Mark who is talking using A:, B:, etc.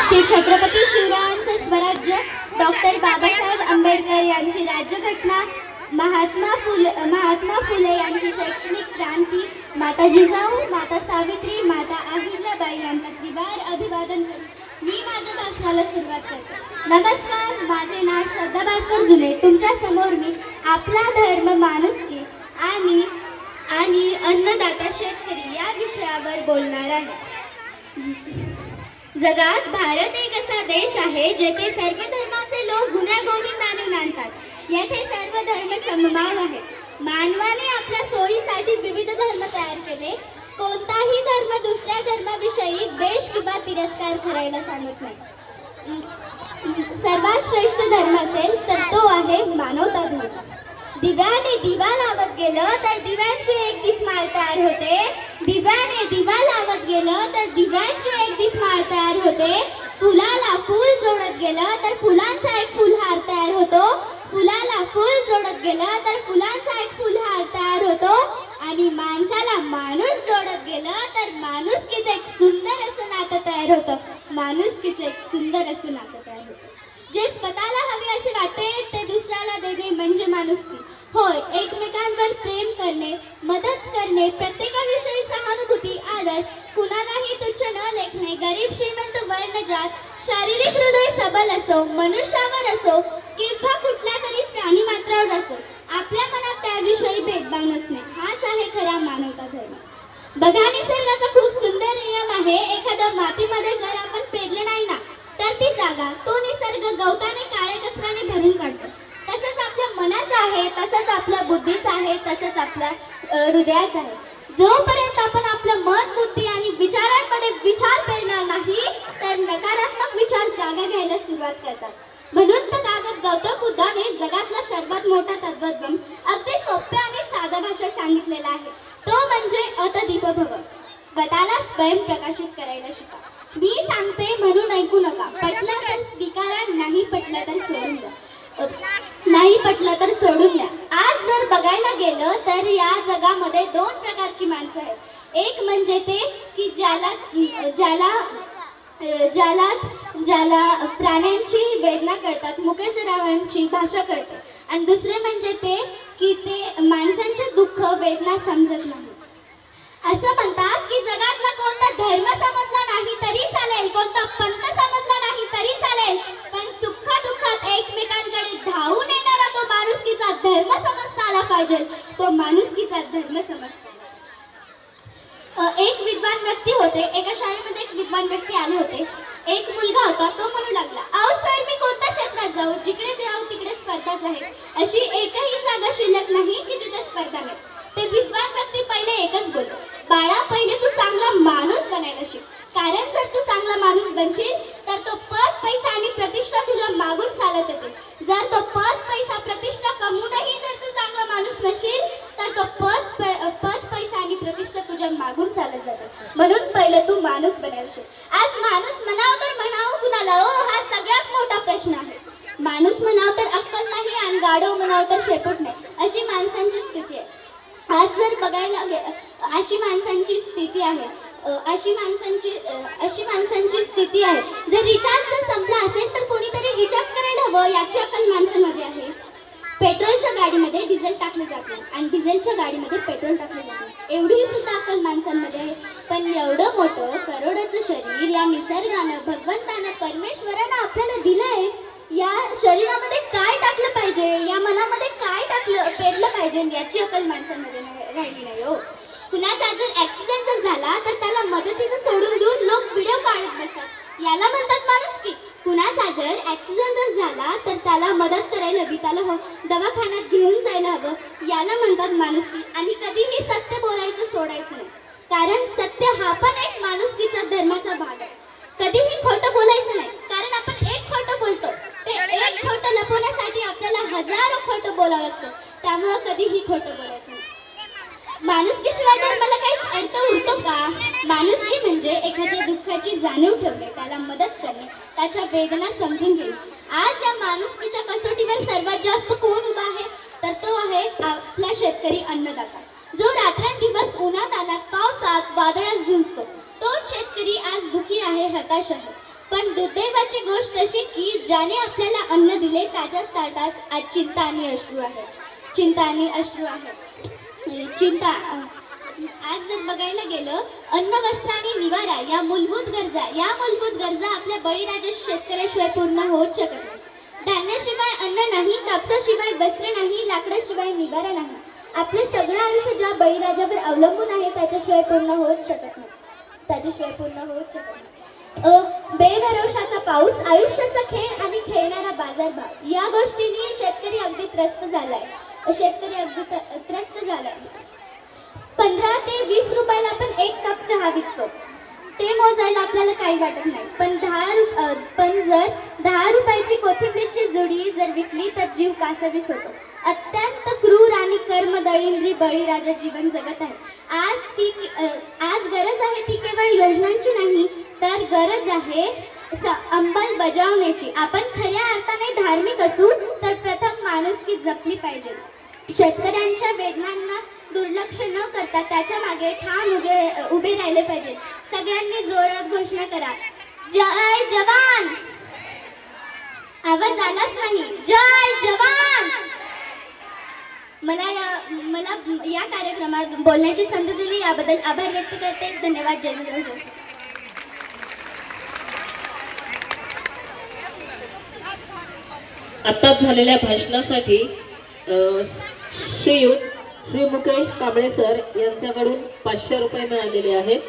A: श्री छत्रपती शिवरायांचे स्वराज्य, डॉक्टर बाबासाहेब आंबेडकर यांची राज्यघटना, महात्मा फुले यांची शैक्षणिक क्रांती, माता जिजाऊ, माता सावित्री, माता अहिल्याबाई यांना त्रिवार अभिवादन करून मी माझ्या भाषणाला सुरुवात करते. नमस्कार, माझे नाव श्रद्धा भास्कर जुले. तुमच्या समोर मी आपला धर्म, माणुसकी आणि अन्नदाता शेतकरी या विषयावर बोलणार आहे. जगात भारत एक असा देश आहे जेथे सर्व धर्माचे लोक गुण्यागोविंदाने नांदतात. येथे सर्व धर्म समभाव आहेत. मानवाने आपल्या सोयीसाठी विविध धर्म तयार केले. कोणताही धर्म दुसऱ्या धर्माविषयी द्वेष किंवा तिरस्कार करायला सांगत नाही. सर्वात श्रेष्ठ धर्म असेल तर तो आहे मानवता धर्म. दिव्याने दिवा लावत गेलं तर दिव्यांची एक दीपमाळ तयार होते. दिव्याने दिवा लावत गेलं तर दिव्यांची एक दीपमाळ तयार होते. फुलाला फूल जोडत गेलं तर फुलांचा एक फुलहार तयार होतो. फुलाला फूल जोडत गेलं तर फुलांचा एक फुलहार तयार होतो. आणि माणसाला माणूस जोडत गेलं तर माणुसकीचं एक सुंदर असं नातं तयार होतं. माणुसकीचं एक सुंदर असं नातं तयार होतं. जे स्वतःला हवे असे वाटते ते दुसऱ्याला देणे म्हणजे माणुसकी होय. एकमेकांवर प्रेम करणे, मदत करणे, प्रत्येकाविषयी सहानुभूती, आदर, कुणालाही तुच्छ न लेखणे, गरीब श्रीमंत वर्ण जात, शारीरिक हृदय सबल असो, मनुष्यावर असो किंवा कुठल्या तरी प्राणी मात्रावर असो, आपल्या मनात त्याविषयी भेदभाव नसणे हाच आहे खरा मानवता धर्म. बघा, निसर्गाचा खूप सुंदर नियम आहे. एखाद्या मातीमध्ये जर आपण पेरले नाही ना तर ती जागा तो निसर्ग गवताने, काळ्या कचऱ्याने भरून काढतो. तसंच आपल्या मनाचं आहे, तसंच आपल्या बुद्धीचं आहे, तसंच आपल्या हृदयाचं आहे. जोपर्यंत आपण आपलं मन, बुद्धी आणि विचारांमध्ये विचार पेरणार नाही तर नकारात्मक विचार जागा घ्यायला सुरुवात करतात. म्हणून तर गौतम बुद्धाने जगातला सर्वात मोठा तत्वज्ञान अगदी सोप्या आणि साध्या भाषेत सांगितलेला आहे. तो म्हणजे अतदीपभव. स्वतःला स्वयंप्रकाशित करायला शिका. मी सांगते म्हणून ऐकू नका. पटलं तर स्वीकारा, नाही पटलं तर सोडून द्या. नाही पटलं तर सोडून द्या. आज जर बघायला गेलं तर या जगामध्ये दोन प्रकारची माणसं आहेत. एक म्हणजे ते की ज्याला प्राण्यांची वेदना कळतात, मुकेजरावांची भाषा कळते. आणि दुसरे म्हणजे ते की ते माणसांचे दुःख, वेदना समजत नाही. असं म्हणतात की जगातला कोणता धर्म समजला नाही तरी चालेल, कोणता पंथ समजला नाही तरी चालेल, पण सुख दुःखात एकमेकांकडे धावून येणारा तो माणुसकीचा धर्म समजता आला पाहिजे. तो माणुसकीचा धर्म समजता. एक विद्वान व्यक्ती होते. एका शाळेमध्ये एक विद्वान व्यक्ती आले होते. एक मुलगा होता. तो म्हणू लागला, अहो सर, मी कोणत्या क्षेत्रात जाऊ? जिकडे जाऊ तिकडे स्पर्धाच आहे. अशी एकही जागा शिल्लक नाही की जिथे स्पर्धा नाही. ते विद्वान व्यक्ती पहिले एकच बोलले, बाळा, पहिले तू चांगला माणूस बनायला शिक. कारण जर तू चांगला माणूस बनशील तर तो पद, पैसा आणि प्रतिष्ठा तुझ्या मागून चालत येते. जर तो पद, पैसा, प्रतिष्ठा कमवूनही जर तू चांगला माणूस नशील तर तो पद, पैसा आणि प्रतिष्ठा तुझ्या मागून चालत जाते. म्हणून पहिलं तू माणूस बनायला शिक. आज माणूस म्हणावं तर म्हणावं कुणाला? हा सगळ्यात मोठा प्रश्न आहे. माणूस म्हणावं तर अक्कल नाही आणि गाढव म्हणावं तर शेपूट नाही, अशी माणसांची स्थिती आहे. आज जर बघायला अशी माणसांची स्थिती आहे. अशी माणसांची स्थिती आहे. जर रिचार्ज जर संपला असेल तर कोणीतरी रिचार्ज करायला हवं याची अक्कल माणसांमध्ये आहे. पेट्रोलच्या गाडीमध्ये डिझेल टाकलं जात नाही आणि डिझेलच्या गाडीमध्ये पेट्रोल टाकलं जात नाही, एवढी सुद्धा अक्कल माणसांमध्ये आहे. पण एवढं मोठं करोडाचं शरीर या निसर्गानं, भगवंतानं, परमेश्वरानं आपल्याला दिलंय. या शरीरामध्ये काय टाकलं पाहिजे, या मनामध्ये काय पेरलं पाहिजे याची अक्कल माणसांमध्ये राहिली नाही हो. कुणाचा जर ऍक्सिडेंट जर झाला तर त्याला मदतीचं सोडून देऊन लोक व्हिडिओ काढत बसतात, याला म्हणतात माणुसकी. कुणाचा जर ऍक्सिडेंट जर झाला तर त्याला मदत करायला हवी, त्याला दवाखान्यात घेऊन जायला हवं, याला म्हणतात माणुसकी. आणि कधीही सत्य बोलायचं सोडायचं नाही, कारण सत्य हा पण एक माणुसकीचा धर्माचा भाग आहे. कधीही खोटं बोलायचं नाही, कारण आपण एक खोटं बोलतो, ते एक खोटं लपवण्यासाठी आपल्याला हजारो खोटं बोलावं लागतं. त्यामुळं कधीही खोटं बोलायचं नाही. माणुसकीशिवाय धर्माला काहीच अर्थ उरतो का? माणुसकी म्हणजे एखाद्या दुःखाची जाणीव ठेवणे, त्याला मदत करणे, त्याच्या वेदना समजून घेणे. आज या माणुसकीच्या कसोटीवर सर्वात जास्त कोण उभा आहे तर तो आहे आपला शेतकरी, अन्नदाता, जो रात्रंदिवस उन्हात, पावसात, वादळात झुंजतो. तोच शेतकरी आज दुःखी आहे, हताश आहे. पण दुर्दैवाची गोष्ट अशी की ज्याने आपल्याला अन्न दिले त्याच्याच ताटात आज चिंता आणि अश्रू आहे. चिंता आणि अश्रू आहे. चिंता आज जर बघायला गेलं, अन्न, वस्त्र आणि निवारा या मूलभूत गरजा आपल्या बळीराजा शेतकऱ्याशिवाय पूर्ण होऊच शकत नाही. धान्याशिवाय अन्न नाही, कापसाशिवाय वस्त्र नाही, लाकडाशिवाय निवारा नाही. आपले सगळं आयुष्य ज्या बळीराजावर अवलंबून आहे त्याच्याशिवाय पूर्ण होऊच शकत नाही. बेभरवशाचा पाऊस, आयुष्याचा खेळ आणि खेळणारा बाजारभाव या गोष्टींनी शेतकरी अगदी त्रस्त झालाय. 15 ते 20 रुपयाला आपण 1 कप चहा विकतो. ते मोजायला आपल्याला काही वाटत नाही, पण जर 10 रुपयाची कोथिंबीरची जुडी जर विकली तर जीव कासावीस होतो. अत्यंत क्रूर आणि कर्मदळिंद्री बळीराजा जीवन जगत आहे. आज गरज आहे ती केवळ योजनांची नाही, तर गरज आहे अंमलबजावण्याची. आपण खऱ्या अर्थाने धार्मिक असू तर प्रथम माणुसकी जपली पाहिजे. शेतकऱ्यांच्या वेदनांना दुर्लक्ष न करता त्याच्या मागे ठाम उभे राहिले पाहिजे. सगळ्यांनी जोरात घोषणा करा, जय जवान. आवाज आलाच नाही. जय जवान. मला या कार्यक्रमात बोलण्याची संधी दिली याबद्दल आभार व्यक्त करते. धन्यवाद. जय जवान.
B: आत्ताच झालेल्या भाषणासाठी श्री मुकेश कांबळे सर यांच्याकडून 500 रुपये मिळालेले आहेत.